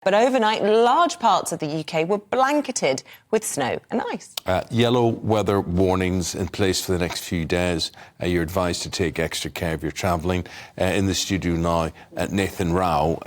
But overnight, large parts of the UK were blanketed with snow and ice. Yellow weather warnings in place for the next few days. You're advised to take extra care if you're travelling. In the studio now, Nathan Rao.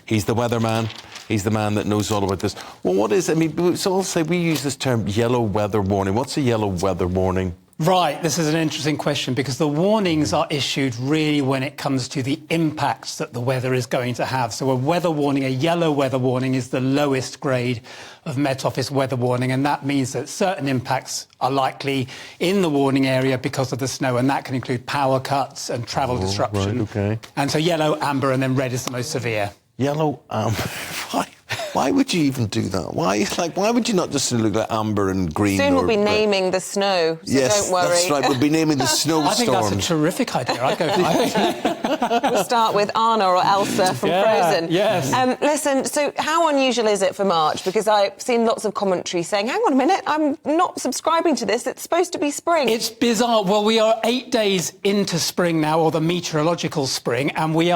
He's the weatherman. He's the man that knows all about this. Well, what is, I mean, so I'll say we use this term yellow weather warning. What's a yellow weather warning? Right, this is an interesting question because the warnings are issued really when it comes to the impacts that the weather is going to have. So a weather warning, a yellow weather warning, is the lowest grade of Met Office weather warning, and that means that certain impacts are likely in the warning area because of the snow, and that can include power cuts and travel disruption. Right, okay. And so yellow, amber, and then red is the most severe. Yellow, amber. Why would you even do that? Why would you not just look at amber and green? Soon we'll be naming the snow, so yes, don't worry. That's right, we'll be naming the snowstorms. I think that's a terrific idea. I'd go for it. We'll start with Anna or Elsa from Frozen. Yes. Listen, so how unusual is it for March? Because I've seen lots of commentary saying, hang on a minute, I'm not subscribing to this. It's supposed to be spring. It's bizarre. Well, we are 8 days into spring now, or the meteorological spring, and we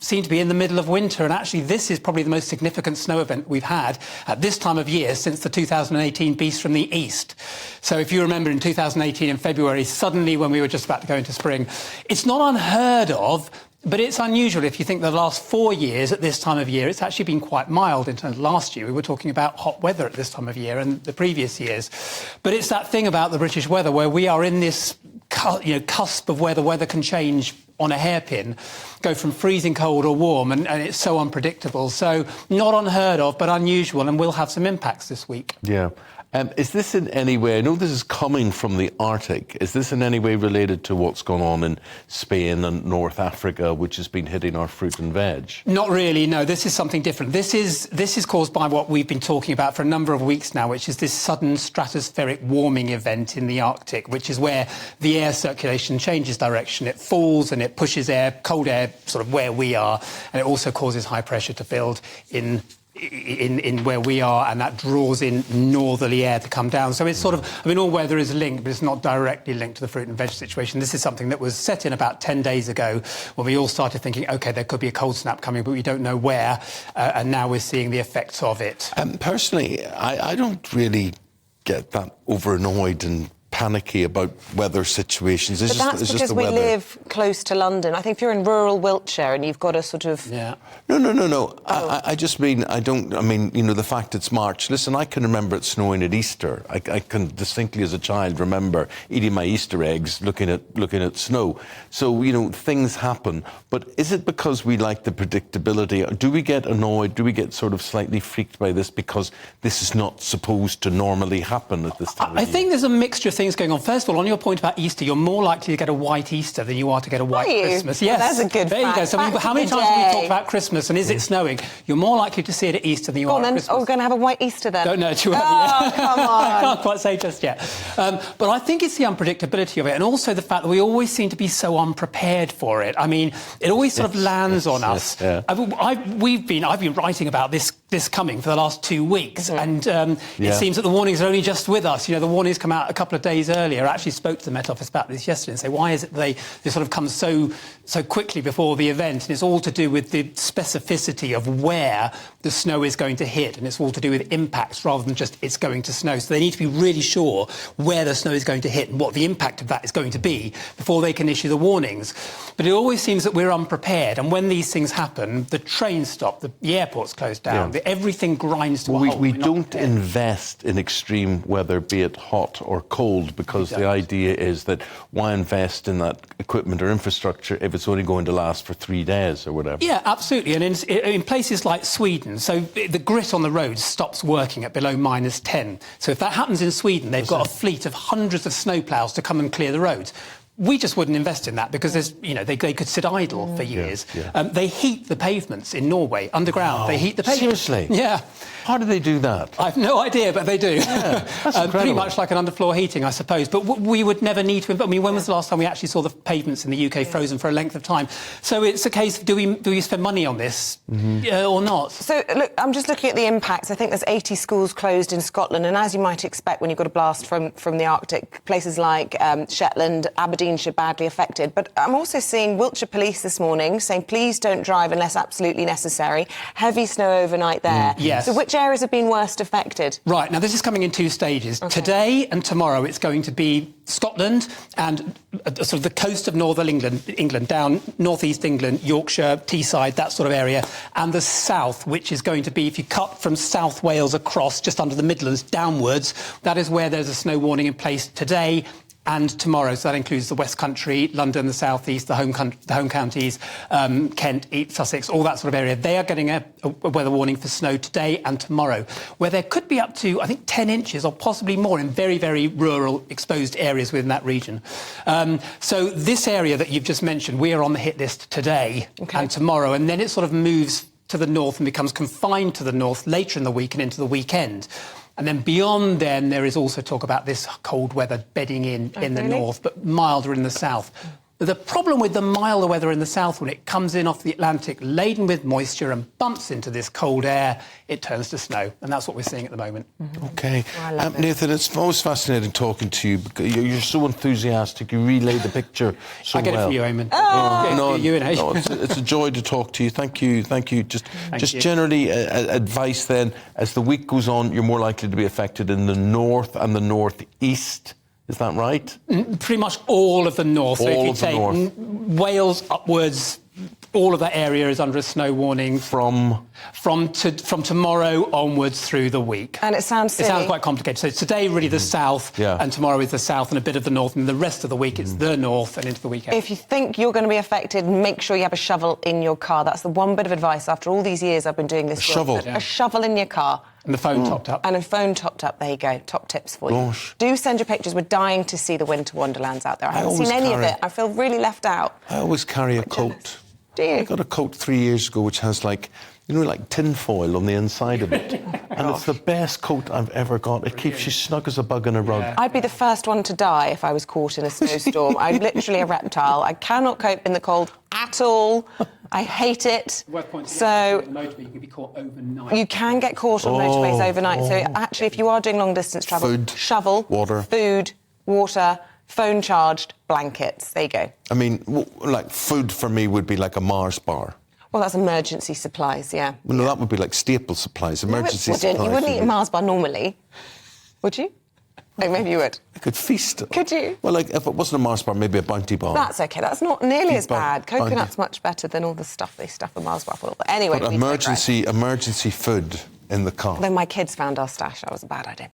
seem to be in the middle of winter, and actually this is probably the most significant snow event we've had at this time of year since the 2018 Beast from the East. So if you remember in 2018 in February, suddenly when we were just about to go into spring, it's not unheard of, but it's unusual. If you think the last 4 years at this time of year, it's actually been quite mild. In terms of last year, we were talking about hot weather at this time of year and the previous years. But it's that thing about the British weather where we are in this cusp of where the weather can change on a hairpin, go from freezing cold or warm, and it's so unpredictable. So not unheard of, but unusual, and will have some impacts this week. Yeah. Is this in any way, I know this is coming from the Arctic, is this in any way related to what's gone on in Spain and North Africa, which has been hitting our fruit and veg? Not really, no. This is something different. This is caused by what we've been talking about for a number of weeks now, which is this sudden stratospheric warming event in the Arctic, which is where the air circulation changes direction. It falls and it pushes air, cold air, sort of where we are, and it also causes high pressure to build in where we are, and that draws in northerly air to come down. So it's sort of, I mean, all weather is linked, but it's not directly linked to the fruit and veg situation. This is something that was set in about 10 days ago when we all started thinking, OK, there could be a cold snap coming, but we don't know where, and now we're seeing the effects of it. Personally, I don't really get that over-annoyed and panicky about weather situations. But that's because we live close to London. I think if you're in rural Wiltshire and you've got a sort of... No. Oh. I just mean, you know, the fact it's March. Listen, I can remember it snowing at Easter. I can distinctly as a child remember eating my Easter eggs looking at snow. So, you know, things happen. But is it because we like the predictability? Do we get annoyed? Do we get sort of slightly freaked by this because this is not supposed to normally happen at this time of year? I think there's a mixture of things going on. First of all, on your point about Easter, you're more likely to get a white Easter than you are to get a white Christmas. Yes, that's a good There you go. So how many times have we talked about Christmas and is it snowing? You're more likely to see it at Easter than you are at Christmas. Oh, we're going to have a white Easter then. Don't know too early. Oh, come on. I can't quite say just yet. But I think it's the unpredictability of it, and also the fact that we always seem to be so unprepared for it. I mean, it always sort of lands on us. Yeah. I've been writing about this coming for the last 2 weeks, and it seems that the warnings are only just with us. You know, the warnings come out a couple of days earlier. I actually spoke to the Met Office about this yesterday and say, why is it they sort of come so quickly before the event? And it's all to do with the specificity of where the snow is going to hit, and it's all to do with impacts rather than just it's going to snow. So they need to be really sure where the snow is going to hit and what the impact of that is going to be before they can issue the warnings. But it always seems that we're unprepared, and when these things happen, the trains stop, the airport's closed down, everything grinds to a halt. We don't invest in extreme weather, be it hot or cold, because the idea is that why invest in that equipment or infrastructure if it's only going to last for 3 days or whatever? Yeah, absolutely. And in places like Sweden, so the grit on the roads stops working at below -10. So if that happens in Sweden, they've got a fleet of hundreds of snowplows to come and clear the roads. We just wouldn't invest in that because there's, you know, they could sit idle for years. They heat the pavements in Norway underground. They heat the pavements. Seriously? Yeah. How do they do that? I've no idea, but they do. Yeah, that's Pretty incredible. much like an underfloor heating, I suppose. But we would never need to. I mean, when was the last time we actually saw the pavements in the UK frozen for a length of time? So it's a case of do we spend money on this or not? So, look, I'm just looking at the impacts. I think there's 80 schools closed in Scotland, and as you might expect when you've got a blast from the Arctic, places like Shetland, Aberdeenshire badly affected. But I'm also seeing Wiltshire Police this morning saying, please don't drive unless absolutely necessary. Heavy snow overnight there. Yes. So which areas have been worst affected? Right, now this is coming in two stages. Okay. Today and tomorrow it's going to be Scotland and sort of the coast of northern England, down northeast England, Yorkshire, Teesside, that sort of area, and the south, which is going to be, if you cut from South Wales across, just under the Midlands, downwards, that is where there's a snow warning in place today and tomorrow. So that includes the West Country, London, the South East, the home counties, Kent, East Sussex, all that sort of area. They are getting a weather warning for snow today and tomorrow, where there could be up to, I think, 10 inches or possibly more in very, very rural, exposed areas within that region. So this area that you've just mentioned, we are on the hit list today and tomorrow, and then it sort of moves to the north and becomes confined to the north later in the week and into the weekend. And then beyond then, there is also talk about this cold weather bedding in the north, but milder in the south. The problem with the milder weather in the south, when it comes in off the Atlantic laden with moisture and bumps into this cold air, it turns to snow. And that's what we're seeing at the moment. OK. I love Nathan, it's most fascinating talking to you because you're so enthusiastic. You relay the picture so well. I get it for you, Eamon. It's a joy to talk to you. Thank you. Just generally advice then, as the week goes on, you're more likely to be affected in the north and the northeast. Is that right? Pretty much all of the north. So if you take Wales upwards, all of that area is under a snow warning from tomorrow onwards through the week. And it sounds silly. It sounds quite complicated. So today really the south, and tomorrow is the south and a bit of the north, and the rest of the week it's the north and into the weekend. If you think you're going to be affected, make sure you have a shovel in your car. That's the one bit of advice after all these years I've been doing this. A shovel in your car. And the phone topped up. And a phone topped up. There you go. Top tips for you. Gosh. Do send your pictures. We're dying to see the winter wonderlands out there. I haven't seen any of it. I feel really left out. I always carry a coat. Do you? I got a coat 3 years ago which has like tin foil on the inside of it. And it's the best coat I've ever got. It keeps you snug as a bug in a rug. I'd be the first one to die if I was caught in a snowstorm. I'm literally a reptile. I cannot cope in the cold at all. I hate it. So you can be caught overnight. You can get caught on motorways overnight. So actually, if you are doing long distance travel, shovel, water, food, water, phone charged, blankets. There you go. I mean, like food for me would be like a Mars bar. Well, that's emergency supplies, yeah. Well, no, that would be like staple supplies, emergency supplies. You wouldn't eat a Mars bar normally, would you? Oh, maybe you would. I could feast. Could you? Well, like if it wasn't a Mars bar, maybe a Bounty bar. That's OK. That's not nearly as bad. Coconut's much better than all the stuff they stuff a Mars bar full of. But anyway, emergency food in the car. Then my kids found our stash. That was a bad idea.